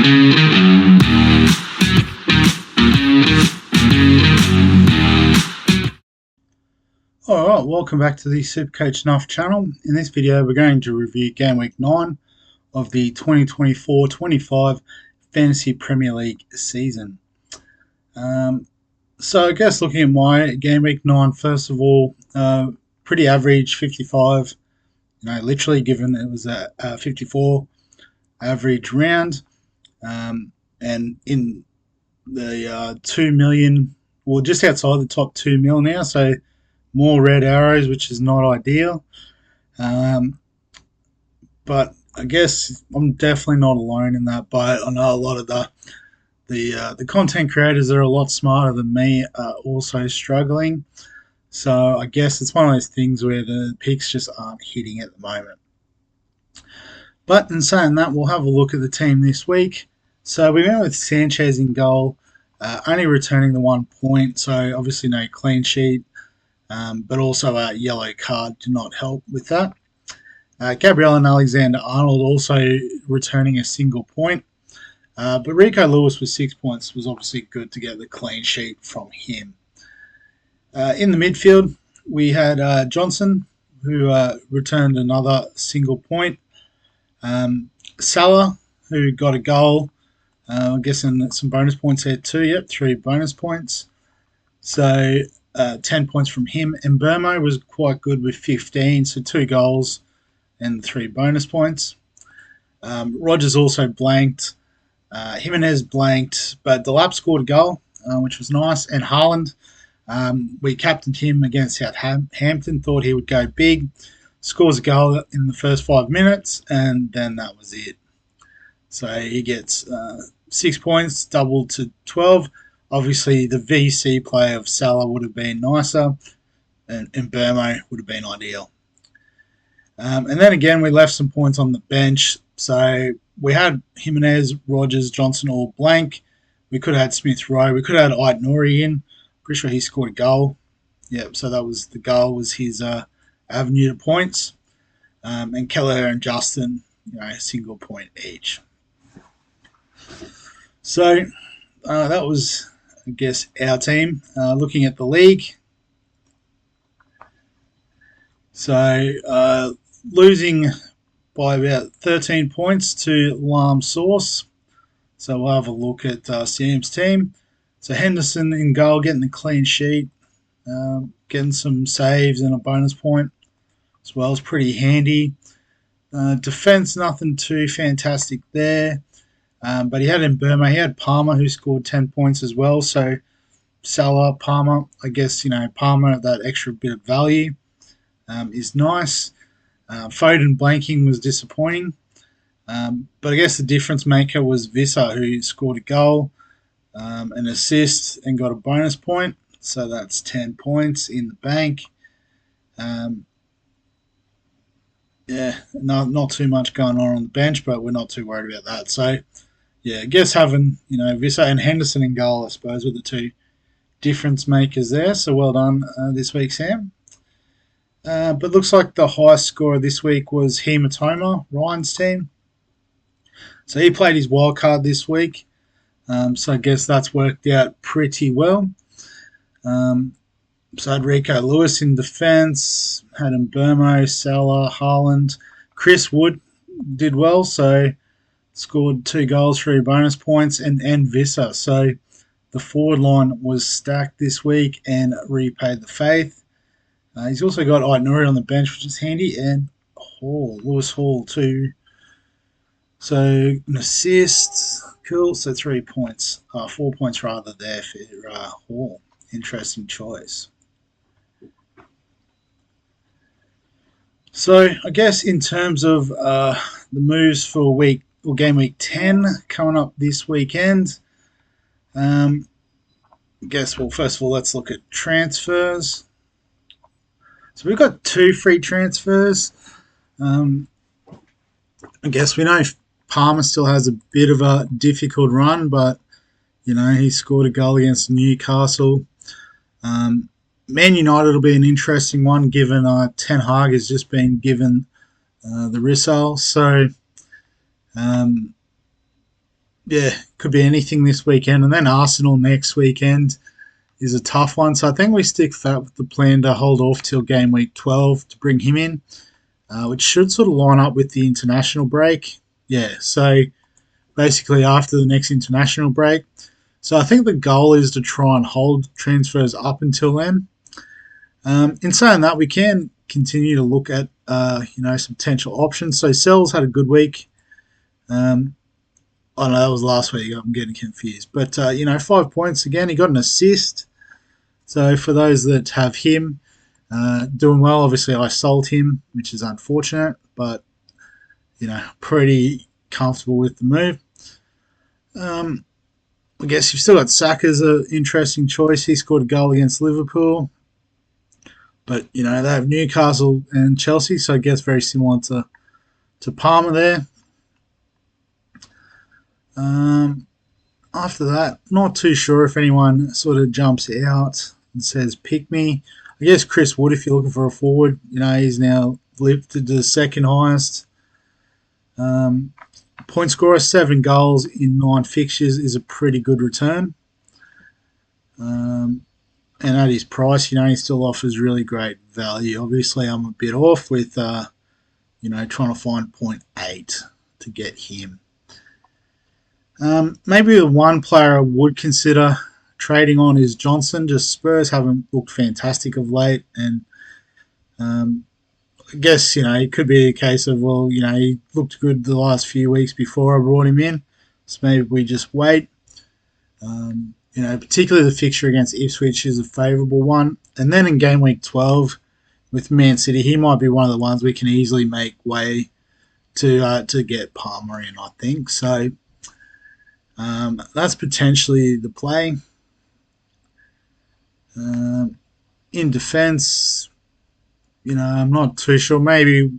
Alright, welcome back to the Supercoach Nuff channel. In this video we're going to review Game Week 9 of the 2024-25 Fantasy Premier League season. So I guess looking at my Game Week 9, first of all, pretty average, 55. Literally given it was a 54 average round. And in the 2 million, well, just outside the top 2 mil now, so more red arrows, which is not ideal. But I guess I'm definitely not alone in that boat. I know a lot of the content creators that are a lot smarter than me are also struggling. So I guess it's one of those things where the picks just aren't hitting at the moment. But in saying that, we'll have a look at the team this week. So we went with Sanchez in goal, only returning the 1 point, so obviously no clean sheet. But also a yellow card did not help with that. Gabriel and Alexander-Arnold also returning a single point. But Rico Lewis with 6 points was obviously good to get the clean sheet from him. In the midfield, we had Johnson, who returned another single point. Salah, who got a goal. I'm guessing some bonus points there too. Yep, 3 bonus points. So 10 points from him. And Burmo was quite good with 15, so 2 goals and 3 bonus points. Rogers also blanked. Jimenez blanked, but Delap scored a goal, which was nice. And Haaland, we captained him against Southampton, thought he would go big. Scores a goal in the first 5 minutes, and then that was it. So he gets 6 points, doubled to 12. Obviously, the VC play of Salah would have been nicer, and Burmo would have been ideal. And then again, we left some points on the bench. So we had Jimenez, Rogers, Johnson all blank. We could have had Smith-Rowe. We could have had Ait-Nouri in. Pretty sure he scored a goal. Yep, so that was the goal, was his avenue to points. And Kelleher and Justin, a single point each. So that was, I guess, our team. Looking at the league. So losing by about 13 points to Lam Source. So we'll have a look at Sam's team. So Henderson in goal, getting the clean sheet, getting some saves and a bonus point as well. It's pretty handy. Defense, nothing too fantastic there. But he had in Burma, he had Palmer who scored 10 points as well. So Salah, Palmer, I guess, Palmer at that extra bit of value is nice. Foden blanking was disappointing. But I guess the difference maker was Visser, who scored a goal, an assist, and got a bonus point. So that's 10 points in the bank. Yeah, not too much going on the bench, but we're not too worried about that. So, yeah, I guess having, Visser and Henderson in goal, I suppose, were the two difference makers there. So well done this week, Sam. But looks like the highest scorer this week was Hematoma, Ryan's team. So he played his wild card this week. So I guess that's worked out pretty well. So I had Rico Lewis in defence, had Burmo, Salah, Haaland. Chris Wood did well, so scored 2 goals, 3 bonus points, and Visser. So the forward line was stacked this week and repaid the faith. He's also got Ait-Nouri on the bench, which is handy, and Lewis Hall too. So an assist, cool. So 3 points, 4 points rather there for Hall. Interesting choice. So I guess in terms of the moves for game week 10 coming up this weekend, I guess, well, first of all, let's look at transfers. So we've got 2 free transfers. I guess we know Palmer still has a bit of a difficult run, but, he scored a goal against Newcastle. Man United will be an interesting one, given Ten Hag has just been given the Rissal. So yeah, could be anything this weekend. And then Arsenal next weekend is a tough one. So I think we stick fat with the plan to hold off till game week 12 to bring him in, which should sort of line up with the international break. Yeah, so basically after the next international break. So I think the goal is to try and hold transfers up until then. In saying that, we can continue to look at some potential options. So Sells had a good week. Oh no, that was last week. I'm getting confused. But 5 points again. He got an assist. So for those that have him, doing well. Obviously, I sold him, which is unfortunate, but pretty comfortable with the move. I guess you've still got Saka as an interesting choice. He scored a goal against Liverpool, but they have Newcastle and Chelsea, so I guess very similar to Palmer there. After that, not too sure if anyone sort of jumps out and says pick me. I guess Chris Wood, if you're looking for a forward, he's now lifted to the second highest. Point scorer, 7 goals in 9 fixtures is a pretty good return. And at his price, he still offers really great value. Obviously, I'm a bit off with, trying to find 0.8 to get him. Maybe the one player I would consider trading on is Johnson. Just Spurs haven't looked fantastic of late, and I guess it could be a case of he looked good the last few weeks before I brought him in, so maybe we just wait. Particularly the fixture against Ipswich is a favourable one, and then in game week 12 with Man City, he might be one of the ones we can easily make way to get Palmer in. I think so. That's potentially the play. In defence, I'm not too sure. Maybe,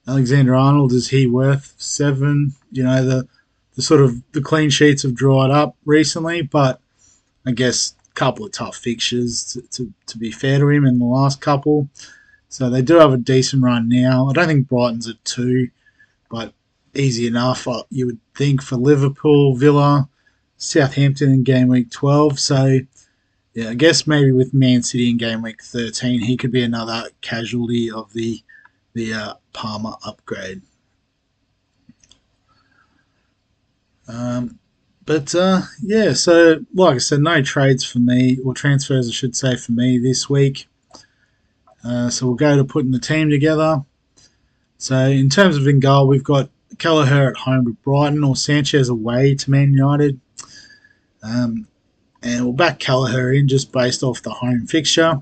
Alexander-Arnold, is he worth 7? The sort of the clean sheets have dried up recently, but I guess a couple of tough fixtures to be fair to him in the last couple. So they do have a decent run now. I don't think Brighton's at 2, but easy enough, you would think, for Liverpool, Villa, Southampton in game week 12. So, yeah, I guess maybe with Man City in game week 13, he could be another casualty of the Palmer upgrade. So like I said, no trades for me, or transfers I should say for me this week. So we'll go to putting the team together. So in terms of in goal, we've got Kelleher at home to Brighton, or Sanchez away to Man United. And we'll back Kelleher in just based off the home fixture.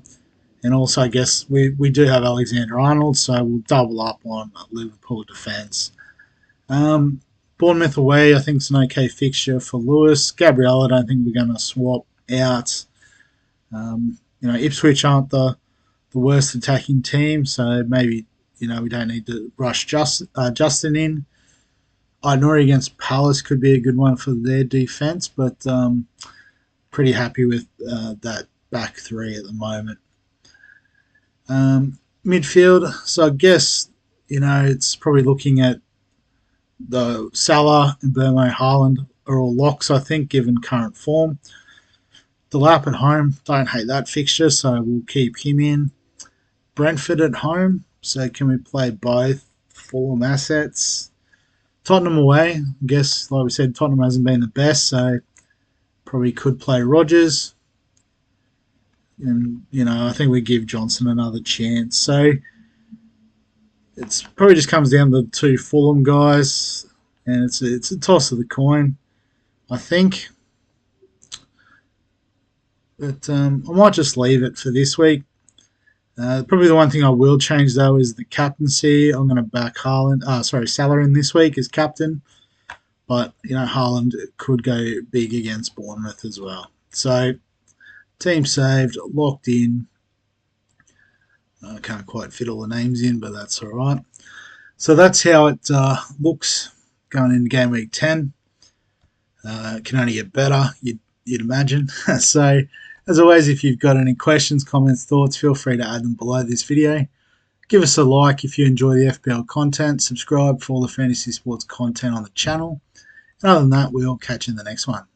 And also, I guess we do have Alexander-Arnold, so we'll double up on Liverpool defence. Bournemouth away, I think it's an okay fixture for Lewis. Gabriel, I don't think we're going to swap out. Ipswich aren't the worst attacking team, so maybe we don't need to rush Justin in. Idenori against Palace could be a good one for their defence, but pretty happy with that back three at the moment. Midfield, so I guess it's probably looking at the Salah and Burmo Haaland are all locks, I think, given current form. Delap at home, don't hate that fixture, so we'll keep him in. Brentford at home, so can we play both Fulham assets? Tottenham away, I guess, like we said, Tottenham hasn't been the best, so probably could play Rodgers. And, I think we give Johnson another chance. So it's probably just comes down to the 2 Fulham guys, and it's a toss of the coin, I think. But I might just leave it for this week. Probably the one thing I will change, though, is the captaincy. I'm going to back Salah in this week as captain. But, Haaland could go big against Bournemouth as well. So, team saved, locked in. I can't quite fit all the names in, but that's all right. So that's how it looks going into game week 10. It can only get better, you'd imagine. So, as always, if you've got any questions, comments, thoughts, feel free to add them below this video. Give us a like if you enjoy the FPL content. Subscribe for all the fantasy sports content on the channel. Other than that, we'll catch you in the next one.